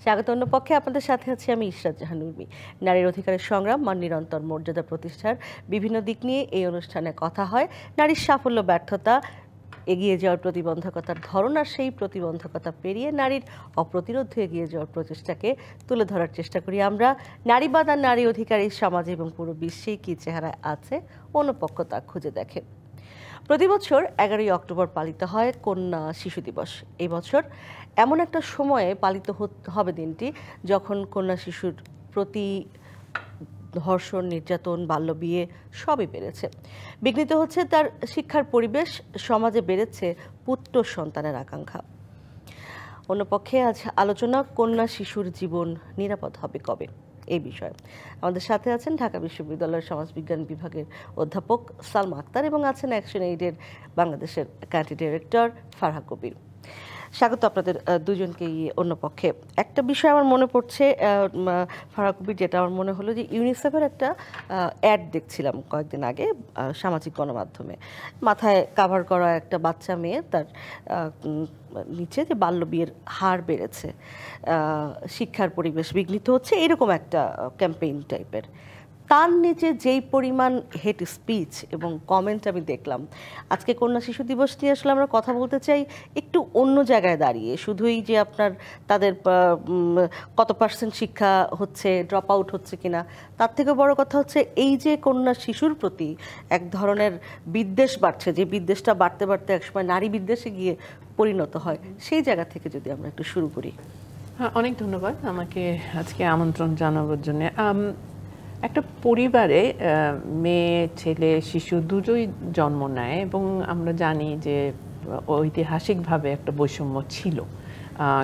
স্বাগত। অন্য পক্ষে আপনাদের সাথে আছি আমি ইশরাত জাহান উর্মি। নারীর অধিকারের সংগ্রাম মান নিরন্তর মর্যাদা প্রতিষ্ঠার বিভিন্ন দিক নিয়ে এই অনুষ্ঠানে কথা হয়। নারীর সাফল্য, ব্যর্থতা, এগিয়ে যাওয়ার প্রতিবন্ধকতার ধরন আর সেই প্রতিবন্ধকতা পেরিয়ে নারীর অপ্রতিরোধ এগিয়ে যাওয়ার প্রচেষ্টাকে তুলে ধরার চেষ্টা করি আমরা। নারীবাদ আর নারী অধিকার এই সমাজে এবং পুরো বিশ্বেই কী চেহারা আছে, অন্য পক্ষ তা খুঁজে দেখে। প্রতি বছর 11ই অক্টোবর পালিত হয় কন্যা শিশু দিবস। এই বছর এমন একটা সময়ে পালিত হবে দিনটি যখন কন্যা শিশুর প্রতি ধর্ষণ, নির্যাতন, বাল্যবিয়ে সবই বেড়েছে। বিঘ্নিত হচ্ছে তার শিক্ষার পরিবেশ, সমাজে বেড়েছে পুত্র সন্তানের আকাঙ্ক্ষা। অন্যপক্ষে আজ আলোচনা কন্যা শিশুর জীবন নিরাপদ হবে কবে এই বিষয়ে। আমাদের সাথে আছেন ঢাকা বিশ্ববিদ্যালয়ের সমাজবিজ্ঞান বিভাগের অধ্যাপক সালমা আক্তার এবং আছেন অ্যাকশন এইডের বাংলাদেশের কান্ট্রি ডিরেক্টর ফারহা কবির। স্বাগত আপনাদের দুজনকেই। অন্য পক্ষে একটা বিষয় আমার মনে পড়ছে ফারহা কবির, যেটা আমার মনে হলো যে ইউনিসেফের একটা অ্যাড দেখছিলাম কয়েকদিন আগে সামাজিক গণমাধ্যমে। মাথায় কাভার করা একটা বাচ্চা মেয়ে, তার নিচে যে বাল্যবিয়ের হার বেড়েছে, শিক্ষার পরিবেশ বিঘ্নিত হচ্ছে, এরকম একটা ক্যাম্পেইন টাইপের। তার নিচে যেই পরিমাণ হেট স্পিচ এবং কমেন্ট আমি দেখলাম। আজকে কন্যা শিশু দিবস নিয়ে আসলে আমরা কথা বলতে চাই একটু অন্য জায়গায় দাঁড়িয়ে। শুধুই যে আপনার তাদের কত পার্সেন্ট শিক্ষা হচ্ছে, ড্রপ আউট হচ্ছে কিনা, তার থেকে বড় কথা হচ্ছে এই যে কন্যা শিশুর প্রতি এক ধরনের বিদ্বেষ বাড়ছে, যে বিদ্বেষটা বাড়তে বাড়তে একসময় নারী বিদ্বেষে গিয়ে পরিণত হয়, সেই জায়গা থেকে যদি আমরা একটু শুরু করি। হ্যাঁ, অনেক ধন্যবাদ আমাকে আজকে আমন্ত্রণ জানাবার জন্য। একটা পরিবারে মেয়ে, ছেলে, শিশু দুটোই জন্ম নেয় এবং আমরা জানি যে ঐতিহাসিকভাবে একটা বৈষম্য ছিল।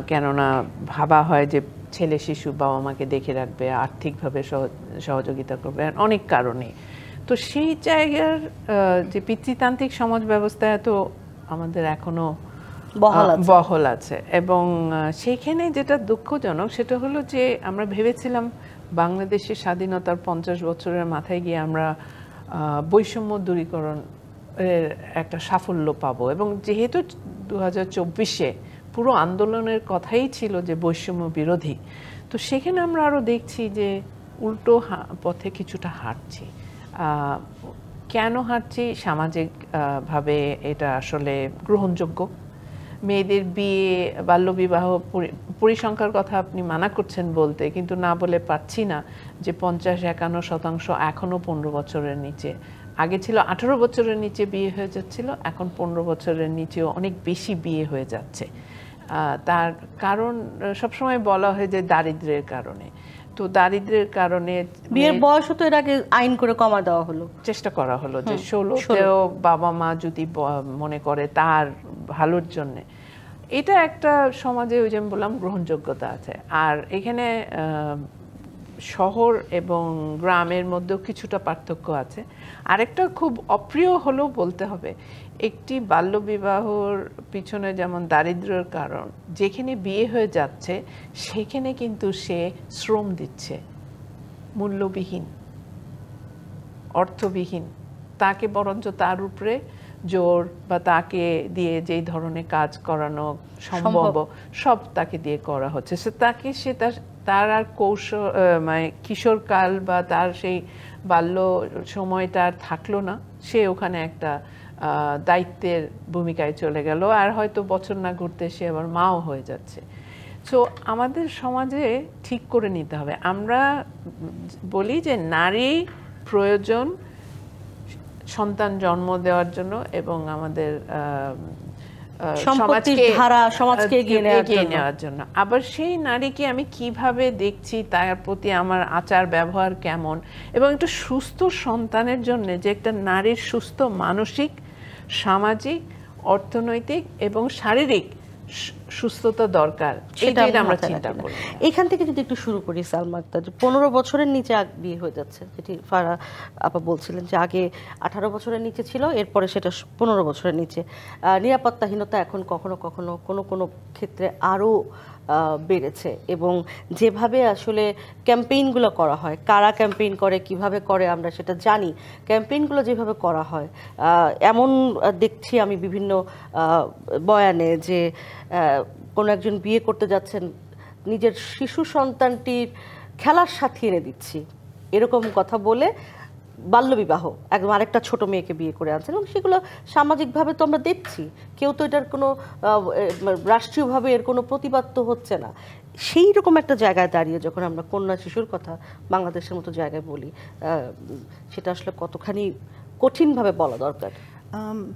কেননা ভাবা হয় যে ছেলে শিশু বাবা মাকে দেখে রাখবে, আর্থিকভাবে সহযোগিতা করবে, অনেক কারণে। তো সেই জায়গার যে পিতৃতান্ত্রিক সমাজ ব্যবস্থা এত আমাদের এখনো বহল আছে এবং সেইখানে যেটা দুঃখজনক সেটা হলো যে আমরা ভেবেছিলাম বাংলাদেশের স্বাধীনতার 50 বছরের মাথায় গিয়ে আমরা বৈষম্য দূরীকরণ এর একটা সাফল্য পাবো, এবং যেহেতু 2024-এ পুরো আন্দোলনের কথাই ছিল যে বৈষম্য বিরোধী, তো সেখানে আমরা আরও দেখছি যে উল্টো পথে কিছুটা হাঁটছি। কেন হাঁটছি? সামাজিকভাবে এটা আসলে গ্রহণযোগ্য। মেয়েদের বিয়ে, বাল্যবিবাহ, পরিসংখ্যার কথা আপনি মানা করছেন বলতে, কিন্তু না বলে পারছি না যে 50-51% এখনও 15 বছরের নিচে। আগে ছিল 18 বছরের নিচে বিয়ে হয়ে যাচ্ছিল, এখন 15 বছরের নিচেও অনেক বেশি বিয়ে হয়ে যাচ্ছে। তার কারণ সবসময় বলা হয় যে দারিদ্র্যের কারণে। তো দারিদ্র্যের কারণে বিয়ের বয়স তো এর আগে আইন করে কমা দেওয়া হলো, চেষ্টা করা হলো যে 16তেও বাবা মা যদি মনে করে তার ভালোর জন্যে। এটা একটা সমাজে, ওই যে আমি বললাম, গ্রহণযোগ্যতা আছে। আর এখানে শহর এবং গ্রামের মধ্যেও কিছুটা পার্থক্য আছে। আরেকটা খুব অপ্রিয় হলেও বলতে হবে, একটি বাল্যবিবাহর পিছনে যেমন দারিদ্র্যের কারণ, যেখানে বিয়ে হয়ে যাচ্ছে সেখানে কিন্তু সে শ্রম দিচ্ছে মূল্যবিহীন, অর্থবিহীন। তাকে বরঞ্চ তার উপরে জোর বা তাকে দিয়ে যেই ধরনের কাজ করানো সম্ভব সব তাকে দিয়ে করা হচ্ছে। সে তার আর কৌশল, মানে কিশোরকাল বা তার সেই বাল্য সময়টা আর থাকলো না। সে ওখানে একটা দায়িত্বের ভূমিকায় চলে গেল, আর হয়তো বছর না ঘুরতে সে আবার মাও হয়ে যাচ্ছে। সো আমাদের সমাজে ঠিক করে নিতে হবে। আমরা বলি যে নারী প্রয়োজন সন্তান জন্ম দেওয়ার জন্য এবং আমাদের সমাজকে এগিয়ে নেওয়ার জন্য। আবার সেই নারীকে আমি কিভাবে দেখছি, তার প্রতি আমার আচার ব্যবহার কেমন, এবং একটা সুস্থ সন্তানের জন্য যে একটা নারীর সুস্থ মানসিক, সামাজিক, অর্থনৈতিক এবং শারীরিক সুস্থতা দরকার, সেটা আমরা চিন্তা করি। এখান থেকে যদি একটু শুরু করি সালমা আক্তার, 15 বছরের নিচে বিয়ে হয়ে যাচ্ছে, যেটি ফারহা আপা বলছিলেন যে আগে 18 বছরের নিচে ছিল, এরপরে সেটা 15 বছরের নিচে। নিরাপত্তাহীনতা এখন কখনো কখনো কোনো ক্ষেত্রে আরও বেড়েছে, এবং যেভাবে আসলে ক্যাম্পেইনগুলো করা হয়, কারা ক্যাম্পেইন করে, কিভাবে করে আমরা সেটা জানি। ক্যাম্পেইনগুলো যেভাবে করা হয়, এমন দেখছি আমি বিভিন্ন বয়ানে যে কোনো একজন বিয়ে করতে যাচ্ছেন, নিজের শিশু সন্তানটির খেলার সাথে এনে দিচ্ছি, এরকম কথা বলে বাল্যবিবাহ একদম আরেকটা ছোট মেয়েকে বিয়ে করে আনছেন, এবং সেগুলো সামাজিকভাবে তো আমরা দেখছি, কেউ তো এটার কোনো রাষ্ট্রীয়ভাবে এর কোনো প্রতিবাদ তো হচ্ছে না। সেই রকম একটা জায়গায় দাঁড়িয়ে যখন আমরা কন্যা শিশুর কথা বাংলাদেশের মতো জায়গায় বলি, সেটা আসলে কতখানি কঠিনভাবে বলা দরকার।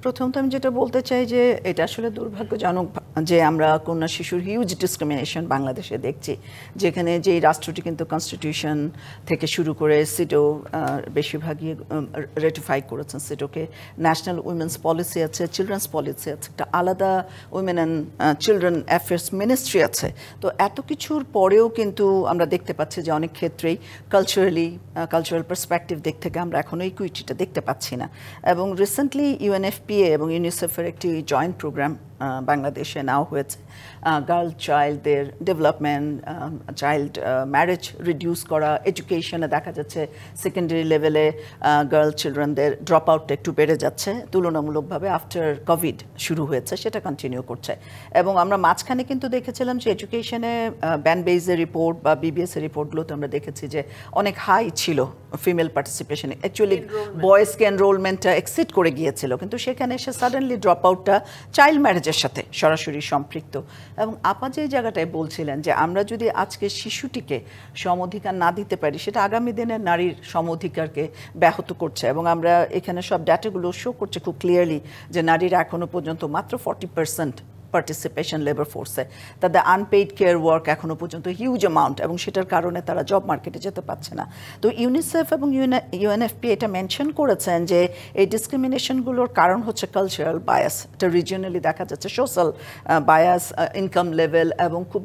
প্রথমত আমি যেটা বলতে চাই যে এটা আসলে দুর্ভাগ্যজনক যে আমরা কন্যা শিশুর হিউজ ডিসক্রিমিনেশন বাংলাদেশে দেখছি, যেখানে যে রাষ্ট্রটি কিন্তু কনস্টিটিউশন থেকে শুরু করে সিটো বেশিরভাগই রেটিফাই করেছেন, সিটোকে ন্যাশনাল উইমেন্স পলিসি আছে, চিলড্রেন্স পলিসি আছে, একটা আলাদা women and children affairs ministry আছে। তো এত কিছুর পরেও কিন্তু আমরা দেখতে পাচ্ছি যে অনেক ক্ষেত্রেই কালচারাল পার্সপেক্টিভ দিক থেকে আমরা এখনো ইকুইটিটা দেখতে পাচ্ছি না। এবং রিসেন্টলি ইউএনএফপিএ এবং ইউনিসেফের একটি জয়েন্ট প্রোগ্রাম বাংলাদেশে নেওয়া হয়েছে, গার্ল চাইল্ডদের ডেভেলপমেন্ট, চাইল্ড ম্যারেজ রিডিউস করা, এডুকেশনে দেখা যাচ্ছে সেকেন্ডারি লেভেলে গার্ল চিলড্রেনদের ড্রপ আউটটা একটু বেড়ে যাচ্ছে তুলনামূলকভাবে, আফটার কোভিড শুরু হয়েছে, সেটা কন্টিনিউ করছে। এবং আমরা মাঝখানে কিন্তু দেখেছিলাম যে এডুকেশনে ব্যান বেইজের রিপোর্ট বা বিবিএসের রিপোর্টগুলোতে আমরা দেখেছি যে অনেক হাই ছিল ফিমেল পার্টিসিপেশন, অ্যাকচুয়ালি বয়েজকে এনরোলমেন্টটা এক্সিড করে গিয়েছিল, কিন্তু সেখানে এসে সাডেনলি ড্রপ আউটটা চাইল্ড ম্যারেজের সাথে সরাসরি সম্পৃক্ত। এবং আপা যে জায়গাটায় বলছিলেন যে আমরা যদি আজকে শিশুটিকে সম অধিকার না দিতে পারি, সেটা আগামী দিনে নারীর সম অধিকারকে ব্যাহত করছে। এবং আমরা এখানে সব ডাটাগুলো শো করছে খুব ক্লিয়ারলি যে নারীরা এখনো পর্যন্ত মাত্র 40% পার্টিসিপেশন লেবার ফোর্সে, তাদের আনপেইড কেয়ার ওয়ার্ক এখনো পর্যন্ত হিউজ অ্যামাউন্ট, এবং সেটার কারণে তারা জব মার্কেটে যেতে পারছে না। তো ইউনিসেফ এবং ইউএনএফপি এটা মেনশন করেছেন যে এই ডিসক্রিমিনেশনগুলোর কারণ হচ্ছে কালচারাল বায়াস, এটা রিজিওনালি দেখা যাচ্ছে সোশ্যাল বায়াস, ইনকাম লেভেল, এবং খুব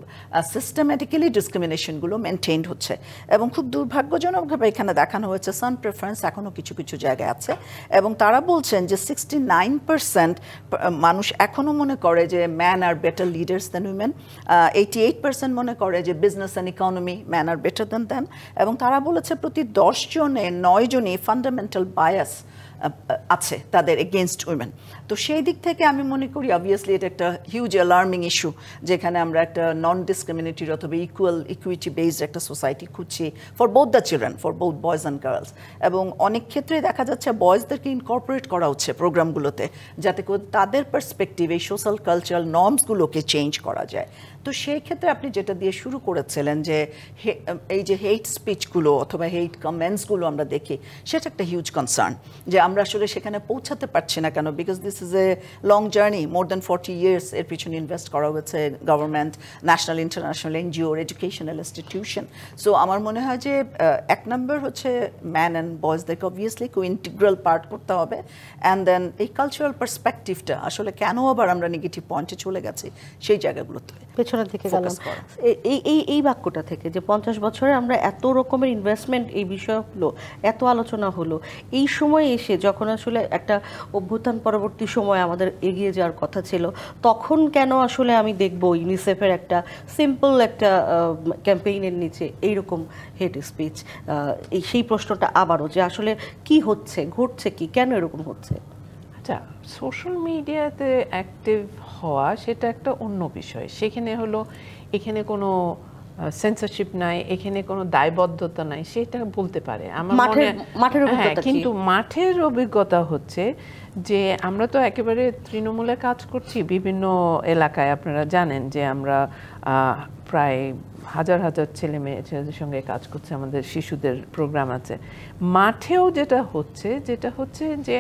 সিস্টেম্যাটিক্যালি ডিসক্রিমিনেশনগুলো মেনটেইনড হচ্ছে। এবং খুব দুর্ভাগ্যজনকভাবে এখানে দেখানো হয়েছে সান প্রেফারেন্স এখনও কিছু কিছু জায়গায় আছে, এবং তারা বলছেন যে 69% মানুষ এখনও মনে করে যে men are better leaders than women, 88% মনে করে যে business and economy men are better than them, এবং তারা বলেছে প্রতি 10 জনে 9 জনই ফান্ডামেন্টাল বায়াস আছে তাদের এগেনস্ট উইমেন। তো সেই দিক থেকে আমি মনে করি অবভিয়াসলি এটা একটা হিউজ অ্যালার্মিং ইস্যু, যেখানে আমরা একটা নন ডিসক্রিমিনেটরি অথবা ইকুইটি বেসড একটা সোসাইটি খুঁজছি for both the children, for both boys and girls. এবং অনেক ক্ষেত্রে দেখা যাচ্ছে বয়েজদেরকে ইনকর্পোরেট করা হচ্ছে প্রোগ্রামগুলোতে, যাতে করে তাদের পার্সপেক্টিভ এই সোশ্যাল কালচারাল নর্মসগুলোকে চেঞ্জ করা যায়। তো সেই ক্ষেত্রে আপনি যেটা দিয়ে শুরু করেছিলেন যে এই যে হেট স্পিচগুলো অথবা হেট কমেন্টসগুলো আমরা দেখি, সেটা একটা হিউজ কনসার্ন যে আমরা আসলে সেখানে পৌঁছাতে পারছি না কেন, because this is a long journey, more than 40 years এর পিছনে ইনভেস্ট করা হয়েছে government, national international NGO, educational institution. So আমার মনে হয় যে এক নম্বর হচ্ছে ম্যান অ্যান্ড বয়েজদেরকে অবভিয়াসলি খুব ইন্টিগ্রাল পার্ট করতে হবে, অ্যান্ড দেন এই কালচারাল পার্সপেক্টিভটা আসলে কেন আবার আমরা নেগেটিভ পয়েন্টে চলে গেছি সেই জায়গাগুলোতে পেছনের দিকে গেলাম। এই বাক্যটা থেকে যে 50 বছরে আমরা এত রকমের ইনভেস্টমেন্ট এই বিষয় হলো, এত আলোচনা হলো, এই সময় এসে যখন আসলে একটা অভ্যুত্থান পরবর্তী সময় আমাদের এগিয়ে যাওয়ার কথা ছিল, তখন কেন আসলে আমি দেখব ইউনিসেফের একটা সিম্পল একটা ক্যাম্পেইনের নিচে এইরকম হেট স্পিচ, সেই প্রশ্নটা আবারও যে আসলে কি হচ্ছে, ঘটছে কি, কেন এরকম হচ্ছে? আচ্ছা, সোশ্যাল মিডিয়াতে অ্যাক্টিভ হওয়া সেটা একটা অন্য বিষয়। সেখানে হলো এখানে কোনো সেন্সরশিপ নাই, এখানে কোনো দায়বদ্ধতা নাই, সেটা বলতে পারে। আমার মাঠের অভিজ্ঞতা, কিন্তু মাঠের অভিজ্ঞতা হচ্ছে যে আমরা তো একেবারে তৃণমূলে কাজ করছি বিভিন্ন এলাকায়। আপনারা জানেন যে আমরা প্রায় হাজার হাজার ছেলে মেয়েদের সঙ্গে কাজ করছে, আমাদের শিশুদের প্রোগ্রাম আছে। মাঠেও যেটা হচ্ছে যে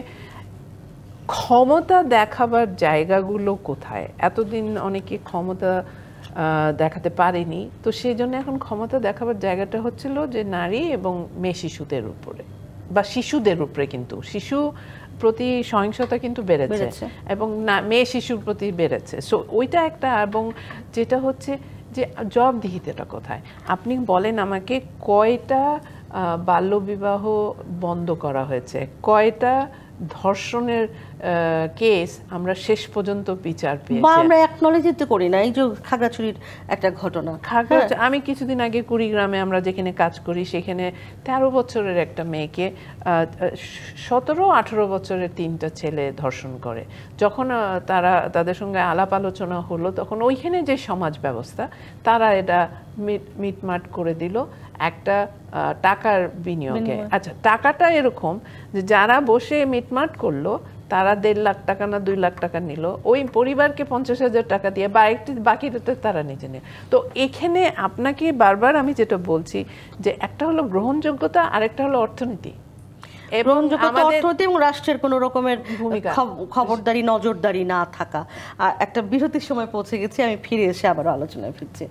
ক্ষমতা দেখাবার জায়গাগুলো কোথায়? এতদিন অনেকে ক্ষমতা দেখাতে পারেনি, তো সেই জন্য এখন ক্ষমতা দেখাবার জায়গাটা হচ্ছিল যে নারী এবং মেয়ে শিশুদের উপরে বা শিশুদের উপরে। কিন্তু শিশু প্রতি সহিংসতা কিন্তু বেড়েছে এবং মেয়ে শিশুর প্রতি বেড়েছে। সো ওইটা একটা। এবং যেটা হচ্ছে যে জবাবদিহিতাটা কোথায়? আপনি বলেন আমাকে, কয়টা বাল্যবিবাহ বন্ধ করা হয়েছে, কয়টা ধর্ষণের কেস আমরা শেষ পর্যন্ত বিচার বা পেয়েছি। আমরা অ্যাকনলেজ তো করি না, এই যে খাগড়াছড়ির একটা ঘটনা। আমি কিছুদিন আগে কুড়িগ্রামে আমরা যেখানে কাজ করি সেখানে 13 বছরের একটা মেয়েকে 17-18 বছরের 3টা ছেলে ধর্ষণ করে। যখন তাদের সঙ্গে আলাপ আলোচনা হলো তখন ওইখানে যে সমাজ ব্যবস্থা তারা এটা মিটমাট করে দিল একটা টাকার বিনিয়োগে। আচ্ছা, টাকাটা এরকম যে যারা বসে মিটমাট করলো তারা 1.5 লাখ টাকা না 2 লাখ টাকা নিল, ওই পরিবারকে 50,000 টাকা দিয়ে বাকিটা তারা নিজে নেয়। তো এখানে আপনাকে বারবার আমি যেটা বলছি যে একটা হলো গ্রহণযোগ্যতা, আরেকটা হলো অর্থনীতি এবং অর্থনীতি এবং রাষ্ট্রের কোনো রকমের খবরদারি নজরদারি না থাকা। আর একটা বিরতির সময় পৌঁছে গেছি, আমি ফিরে এসে আবারও আলোচনায় ফিরছি।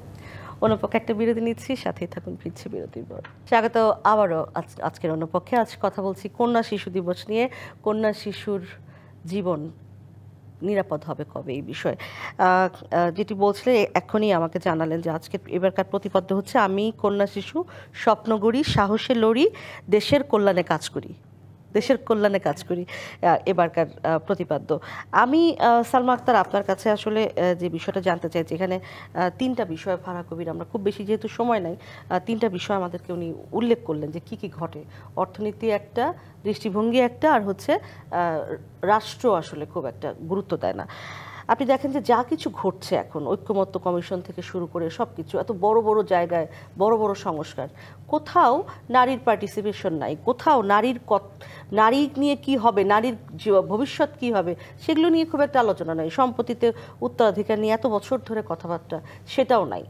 অনুপক্ষে একটা বিরতি নিচ্ছি, সাথেই থাকুন, ফিরছি বিরতির পর। স্বাগত আবারও আজকের অনুপক্ষে। আজ কথা বলছি কন্যা শিশু দিবস নিয়ে। কন্যা শিশুর জীবন নিরাপদ হবে কবে, এই বিষয়ে যেটি বলছিলেন এখনই আমাকে জানালেন যে আজকে এবারকার প্রতিপাদ্য হচ্ছে আমি কন্যা শিশু স্বপ্ন গড়ি, সাহসে লড়ি, দেশের কল্যাণে কাজ করি। দেশের কল্যাণে কাজ করি এবারকার প্রতিপাদ্য। আমি সালমা আক্তার আপনার কাছে আসলে যে বিষয়টা জানতে চাইছি, এখানে 3টা বিষয় ফারাহ কবির, আমরা খুব বেশি যেহেতু সময় নাই, 3টা বিষয় আমাদেরকে উনি উল্লেখ করলেন যে কি কি ঘটে। অর্থনীতি একটা, দৃষ্টিভঙ্গি একটা, আর হচ্ছে রাষ্ট্র আসলে খুব একটা গুরুত্ব দেয় না। আপনি দেখেন যে যা কিছু ঘটছে এখন, ঐক্যমত্য কমিশন থেকে শুরু করে সব কিছু, এত বড় বড় জায়গায় বড় বড় সংস্কার, কোথাও নারীর পার্টিসিপেশন নাই, কোথাও নারী নিয়ে কি হবে, নারীর ভবিষ্যৎ কি হবে, সেগুলো নিয়ে খুব একটা আলোচনা নাই। সম্পত্তিতে উত্তরাধিকার নিয়ে এত বছর ধরে কথাবার্তা, সেটাও নাই।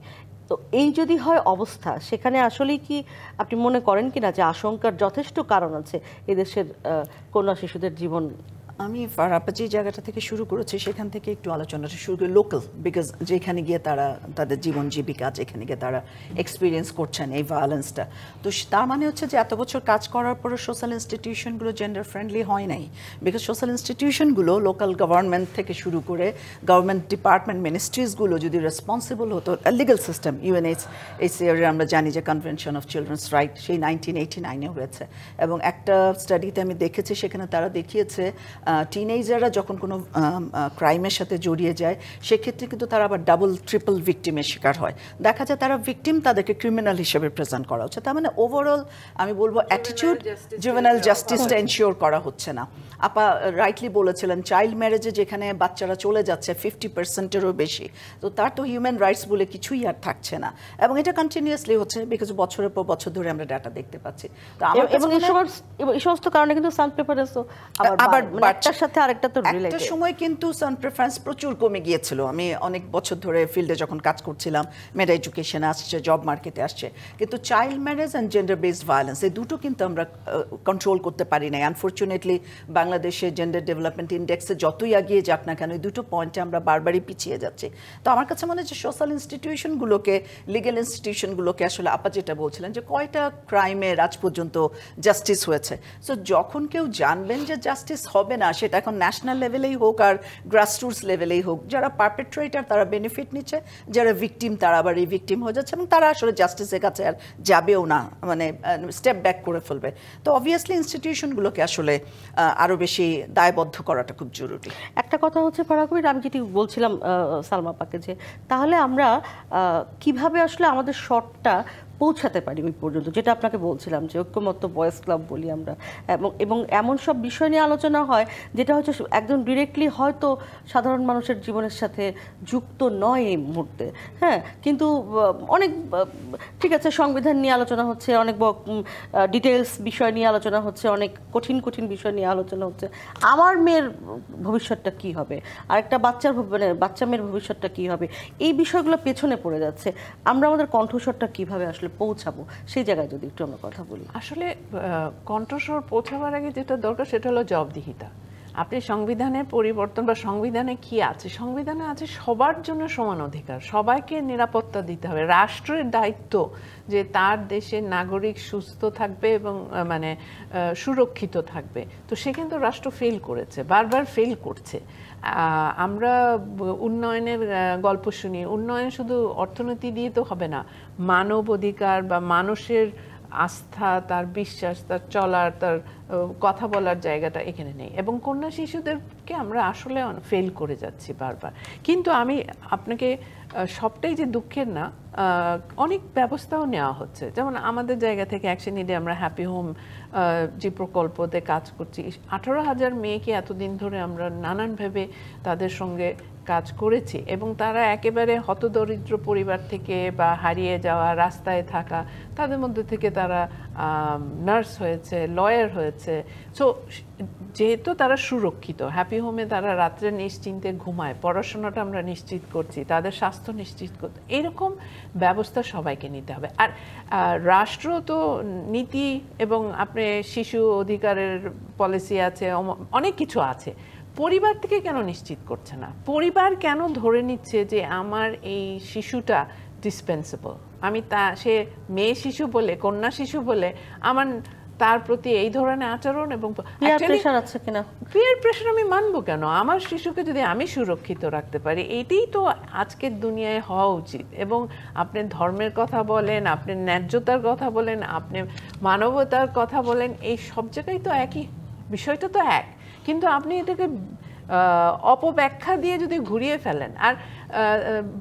তো এই যদি হয় অবস্থা, সেখানে আসলেই কি আপনি মনে করেন কিনা যে আশঙ্কার যথেষ্ট কারণ আছে এদেশের কন্যা শিশুদের জীবন? আমি ফারাপা যে জায়গাটা থেকে শুরু করেছি সেখান থেকে একটু আলোচনাটা শুরু করি। লোকাল, বিকজ যেখানে গিয়ে তারা তাদের জীবন জীবিকা, যেখানে গিয়ে তারা এক্সপিরিয়েন্স করছেন এই ভায়োলেন্সটা, তো তার মানে হচ্ছে যে এত বছর কাজ করার পরও সোশ্যাল ইনস্টিটিউশনগুলো জেন্ডার ফ্রেন্ডলি হয় নাই। বিকজ সোশ্যাল ইনস্টিটিউশনগুলো লোকাল গভর্নমেন্ট থেকে শুরু করে গভর্নমেন্ট ডিপার্টমেন্ট মিনিস্ট্রিজগুলো যদি রেসপন্সিবল হতো, লিগাল সিস্টেম, UNHCR আমরা জানি যে কনভেনশন অফ চিলড্রেন্স রাইট সেই 1989-এ হয়েছে, এবং একটা স্টাডিতে আমি দেখেছি সেখানে তারা দেখিয়েছে টিনেজাররা যখন কোনো ক্রাইমের সাথে জড়িয়ে যায় সেক্ষেত্রে কিন্তু তারা আবার ডাবল ট্রিপল ভিকটিমের শিকার হয়। দেখা যায় তারা ভিকটিম, তাদেরকে ক্রিমিনাল হিসেবে প্রেজেন্ট করা হচ্ছে। তার মানে ওভারঅল আমি বলবো অ্যাটিটিউড, জুভেনাইল জাস্টিসটা এনশিওর করা হচ্ছে না। আপা রাইটলি বলেছিলেন চাইল্ড ম্যারেজে যেখানে বাচ্চারা চলে যাচ্ছে 50%-এরও বেশি, তো তার তো হিউম্যান রাইটস বলে কিছুই আর থাকছে না, এবং এটা কন্টিনিউয়াসলি হচ্ছে বিকজ বছরের পর বছর ধরে আমরা ডাটা দেখতে পাচ্ছি। তো এবং এই সমস্ত কারণে কিন্তু সান প্রেফারেন্সও আবার একটার সাথে আরেকটা তো রিলেটেড। একটা সময় কিন্তু সান প্রেফারেন্স প্রচুর কমে গিয়েছিল। আমি অনেক বছর ধরে ফিল্ডে যখন কাজ করছিলাম, মেয়েরা এডুকেশনে আসছে, জব মার্কেটে আসছে, কিন্তু child marriage and gender based violence এই দুটো কিন্তু আমরা কন্ট্রোল করতে পারি নাই। আনফর্চুনেটলি বাংলাদেশে জেন্ডার ডেভেলপমেন্ট ইন্ডেক্সে যতই এগিয়ে যাক না কেন, এই দুটো পয়েন্টে আমরা বারবারই পিছিয়ে যাচ্ছি। তো আমার কাছে মনে হচ্ছে সোশ্যাল ইনস্টিটিউশনগুলোকে, লিগ্যাল ইনস্টিটিউশনগুলোকে, আসলে আপা যেটা বলছিলেন যে কয়টা ক্রাইমের আজ পর্যন্ত জাস্টিস হয়েছে, সো যখন কেউ জানবেন যে জাস্টিস হবে না, সেটা এখন ন্যাশনাল লেভেলেই হোক আর গ্রাসরুটস লেভেলেই হোক, যারা পারপেট্রেটার তারা বেনিফিট নিচ্ছে, যারা ভিকটিম তারা আবার এই ভিকটিম হয়ে যাচ্ছে, এবং তারা আসলে জাস্টিসের কাছে আর যাবেও না, মানে স্টেপ ব্যাক করে ফেলবে। তো অবভিয়াসলি ইনস্টিটিউশনগুলোকে আসলে আরও বেশি দায়বদ্ধ করাটা খুব জরুরি। একটা কথা হচ্ছে ফারাহ কবির, আমি যেটি বলছিলাম সালমা আপাকে, যে তাহলে আমরা কিভাবে আসলে আমাদের শটটা পৌঁছাতে পারি ওই পর্যন্ত, যেটা আপনাকে বলছিলাম যে ঐক্যমত্য বয়েজ ক্লাব বলি আমরা, এবং এমন সব বিষয় নিয়ে আলোচনা হয় যেটা হচ্ছে একদম ডিরেক্টলি হয়তো সাধারণ মানুষের জীবনের সাথে যুক্ত নয় এই মুহূর্তে, হ্যাঁ, কিন্তু অনেক ঠিক আছে সংবিধান নিয়ে আলোচনা হচ্ছে, অনেক ডিটেলস বিষয় নিয়ে আলোচনা হচ্ছে, অনেক কঠিন কঠিন বিষয় নিয়ে আলোচনা হচ্ছে। আমার মেয়ের ভবিষ্যৎটা কি হবে, আরেকটা বাচ্চা মেয়ের ভবিষ্যৎটা কি হবে, এই বিষয়গুলো পেছনে পড়ে যাচ্ছে। আমরা আমাদের কণ্ঠস্বরটা কিভাবে আসলে পৌঁছাবো, সেই জায়গায় যদি একটু আমরা কথা বলি। আসলে কণ্ঠস্বর পৌঁছাবার আগে যেটা দরকার সেটা হলো জবাবদিহিতা। আপনি সংবিধানের পরিবর্তন বা সংবিধানে কি আছে, সংবিধানে আছে সবার জন্য সমান অধিকার, সবাইকে নিরাপত্তা দিতে হবে। রাষ্ট্রের দায়িত্ব যে তার দেশের নাগরিক সুস্থ থাকবে এবং মানে সুরক্ষিত থাকবে। তো সে কিন্তু রাষ্ট্র ফেল করেছে, বারবার ফেল করছে। আমরা উন্নয়নের গল্প শুনি, উন্নয়ন শুধু অর্থনীতি দিয়ে তো হবে না, মানব অধিকার বা মানুষের আস্থা, তার বিশ্বাস, তার চলার, তার কথা বলার জায়গাটা এখানে নেই। এবং কন্যা শিশুদেরকে আমরা আসলে ফেল করে যাচ্ছি বারবার। কিন্তু আমি আপনাকে সবটাই যে দুঃখের না, অনেক ব্যবস্থাও নেওয়া হচ্ছে। যেমন আমাদের জায়গা থেকে অ্যাকশন নিডে আমরা হ্যাপি হোম যে প্রকল্পতে কাজ করছি, 18,000 মেয়েকে এতদিন ধরে আমরা নানানভাবে তাদের সঙ্গে কাজ করেছি এবং তারা একেবারে হতদরিদ্র পরিবার থেকে বা হারিয়ে যাওয়া, রাস্তায় থাকা, তাদের মধ্যে থেকে তারা নার্স হয়েছে, লয়ার হয়েছে। সো যেহেতু তারা সুরক্ষিত, হ্যাপি হোমে তারা রাত্রে নিশ্চিন্তে ঘুমায়, পড়াশোনাটা আমরা নিশ্চিত করছি, তাদের স্বাস্থ্য নিশ্চিত করতে, এরকম ব্যবস্থা সবাইকে নিতে হবে। আর রাষ্ট্র তো নীতি এবং আপনি শিশু অধিকারের পলিসি আছে, অনেক কিছু আছে, পরিবার থেকে কেন নিশ্চিত করছে না? পরিবার কেন ধরে নিচ্ছে যে আমার এই শিশুটা ডিসপেন্সেবল, আমি সে মেয়ে শিশু বলে, কন্যা শিশু বলে আমার তার প্রতি এই ধরনের আচরণ এবং পিয়ার প্রেশার আমি মানবো কেন? আমার শিশুকে যদি আমি সুরক্ষিত রাখতে পারি, এটাই তো আজকের দুনিয়ায় হওয়া উচিত। এবং আপনি ধর্মের কথা বলেন, আপনি ন্যায্যতার কথা বলেন, আপনি মানবতার কথা বলেন, এই সব জায়গায় তো একই বিষয়টা তো এক, কিন্তু আপনি এটাকে অপব্যাখ্যা দিয়ে যদি ঘুরিয়ে ফেলেন। আর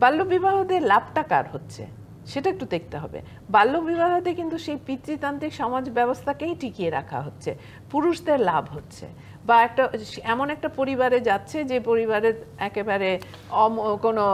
বাল্যবিবাহতে লাভটা কার হচ্ছে সেটা একটু দেখতে হবে। বাল্যবিবাহতে কিন্তু সেই পিতৃতান্ত্রিক সমাজ ব্যবস্থাকেই টিকিয়ে রাখা হচ্ছে, পুরুষদের লাভ হচ্ছে। বা এমন একটা পরিবারে যাচ্ছে যে পরিবারে একেবারে কোনো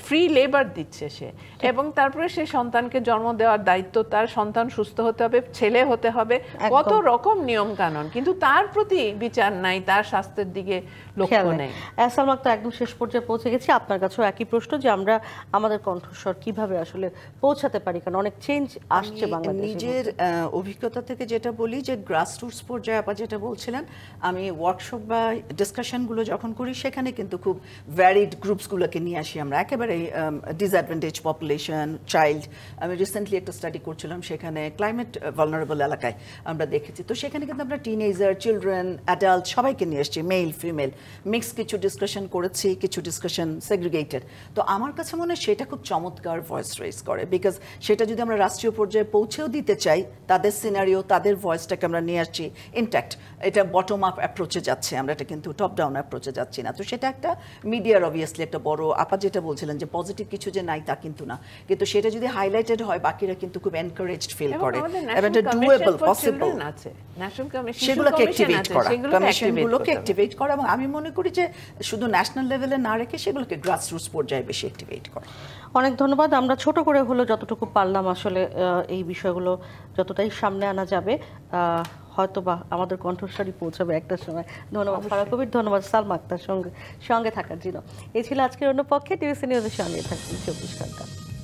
ফ্রি লেবার দিচ্ছে সে, এবং তারপরে সে সন্তানকে জন্ম দেওয়ার দায়িত্ব তার, সন্তান সুস্থ হতে হবে, ছেলে হতে হবে, কত রকম নিয়ম কানুন, কিন্তু তার প্রতি বিচার নাই, তার স্বাস্থ্যের দিকে লক্ষ্য নেই। সালমা, তো একদম শেষ পর্যায়ে পৌঁছে গেছি। আপনার কাছেও একই প্রশ্ন যে আমরা আমাদের কণ্ঠস্বর কিভাবে আসলে পৌঁছাতে পারি, কারণ অনেক চেঞ্জ আসছে বাংলাদেশে। নিজের অভিজ্ঞতা থেকে যেটা বলি যে গ্রাসরুটস পর্যায়ে আপা যেটা বলছিলেন, আমি ওয়ার্কশপ বা ডিসকাশনগুলো যখন করি সেখানে কিন্তু খুব ভ্যারিড গ্রুপসগুলোকে নিয়ে আসি আমরা, একেবারে ডিসঅ্যাডভান্টেজ পপুলেশন, চাইল্ড। আমি রিসেন্টলি একটা স্টাডি করছিলাম, সেখানে ক্লাইমেট ভালনারেবল এলাকায় আমরা দেখেছি। তো সেখানে কিন্তু আমরা টিনেজার, চিলড্রেন, অ্যাডাল্ট সবাইকে নিয়ে এসেছি, মেল ফিমেল মিক্স, কিছু ডিসকাশন করেছি, কিছু ডিসকাশন সেগ্রিগেটেড। তো আমার কাছে মনে হয় সেটা খুব চমৎকার ভয়েস রেজ করে, বিকজ সেটা যদি আমরা রাষ্ট্রীয় পর্যায়ে পৌঁছেও দিতে চাই, তাদের সিনারিও, তাদের ভয়েসটাকে আমরা নিয়ে আসছি ইনট্যাক্ট। এটা বটম আপ অ্যাপ্রোচে যাচ্ছে, আমরা এটা কিন্তু টপ ডাউন অ্যাপ্রোচে যাচ্ছি না। তো সেটা একটা মিডিয়ার অবভিয়াসলি একটা বড়, আপা যেটা বলছিলেন যে পজিটিভ কিছু যে নাই তা কিন্তু না, কিন্তু সেটা যদি হাইলাইটেড হয় বাকিরা কিন্তু খুব এনকারেজড ফিল করে এবং এটা ডুয়েবল, পসিবল, সেগুলোকে অ্যাক্টিভেট করা, কমিশনগুলোকে অ্যাক্টিভেট করা। এবং আমি মনে করি যে শুধু ন্যাশনাল লেভেলে না রেখে সেগুলোকে গ্রাসরুটস পর্যায়ে বেশি অ্যাক্টিভেট করা। অনেক ধন্যবাদ। আমরা ছোট করে হলো যতটুকু পারলাম আসলে এই বিষয়গুলো যতটাই সামনে আনা যাবে হয়তোবা আমাদের কণ্ঠস্বরই পৌঁছাবে একটা সময়। ধন্যবাদ ফারাহ কবির, ধন্যবাদ সালমা আক্তার সঙ্গে থাকার জন্য। এই ছিল আজকের অন্য পক্ষে। টিভিসি নিউজের সঙ্গে থাকবেন 24 ঘন্টা।